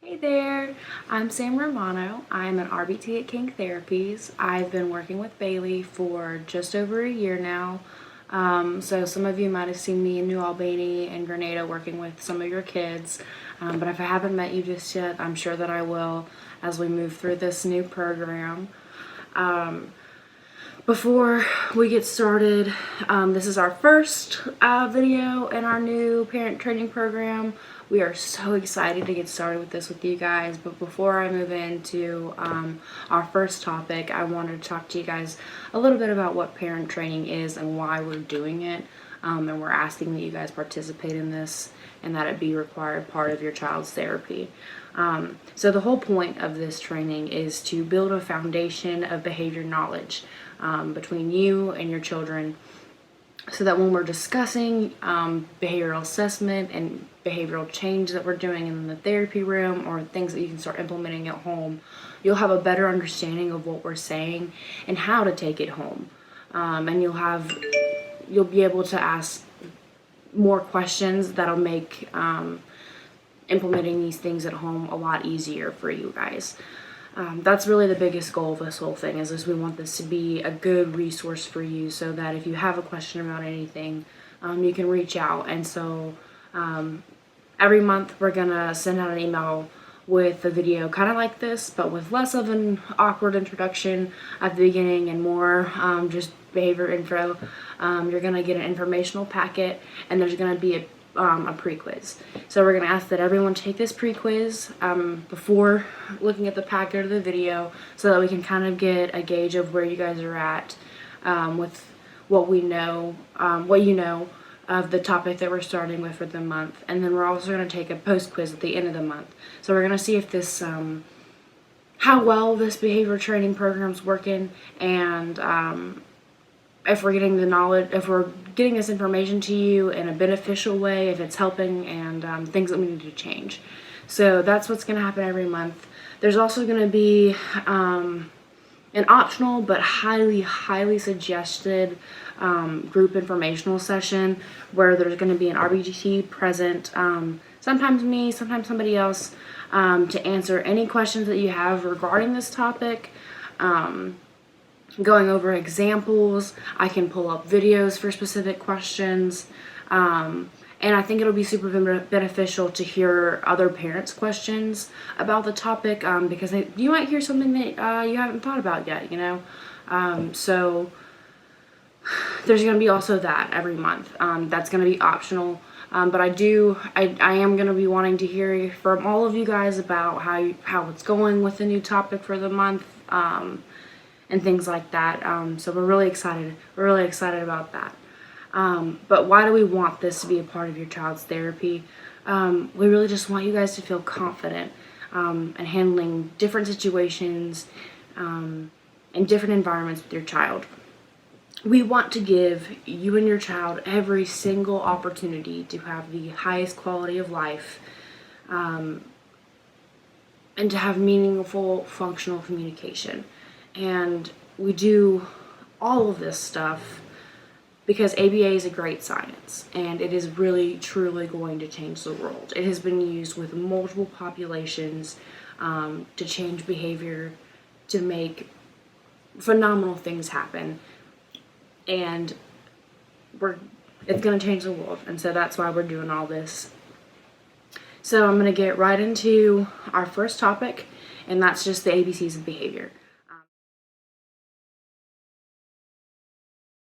Hey there, I'm Sam Romano. I'm an RBT at King Therapies. I've been working with Bailey for just over a year now. So some of you might have seen me in New Albany and Grenada working with some of your kids. But if I haven't met you just yet, I'm sure that I will as we move through this new program. Before we get started, this is our first video in our new parent training program. We are so excited to get started with this with you guys, but before I move into our first topic, I wanted to talk to you guys a little bit about what parent training is and why we're doing it. And we're asking that you guys participate in this and that it be a required part of your child's therapy. So the whole point of this training is to build a foundation of behavior knowledge between you and your children, so that when we're discussing behavioral assessment and behavioral change that we're doing in the therapy room or things that you can start implementing at home, you'll have a better understanding of what we're saying and how to take it home. And you'll be able to ask more questions that'll make implementing these things at home a lot easier for you guys. That's really the biggest goal of this whole thing, is we want this to be a good resource for you, so that if you have a question about anything, you can reach out. And so every month we're gonna send out an email with a video kind of like this, but with less of an awkward introduction at the beginning and more just behavior info. You're gonna get an informational packet, and there's gonna be a pre-quiz. So we're going to ask that everyone take this pre-quiz before looking at the packet or the video, so that we can kind of get a gauge of where you guys are at with what we know, what you know of the topic that we're starting with for the month. And then we're also going to take a post-quiz at the end of the month. So we're going to see if this, how well this behavior training program's working, and if we're getting the knowledge, if we're getting this information to you in a beneficial way, if it's helping, and things that we need to change. So that's what's going to happen every month. There's also going to be an optional but highly suggested group informational session, where there's going to be an RBT present, sometimes me, sometimes somebody else, to answer any questions that you have regarding this topic. Going over examples. I can pull up videos for specific questions, and I think it'll be super beneficial to hear other parents' questions about the topic, because you might hear something that you haven't thought about yet, you know. So there's going to be also that every month. That's going to be optional, but I am going to be wanting to hear from all of you guys about how it's going with the new topic for the month. And things like that. So we're really excited. We're really excited about that. But why do we want this to be a part of your child's therapy? We really just want you guys to feel confident in handling different situations in different environments with your child. We want to give you and your child every single opportunity to have the highest quality of life, and to have meaningful, functional communication. And we do all of this stuff because ABA is a great science, and it is really, truly going to change the world. It has been used with multiple populations to change behavior, to make phenomenal things happen, and it's going to change the world. And so that's why we're doing all this. So I'm going to get right into our first topic, and that's just the ABCs of behavior.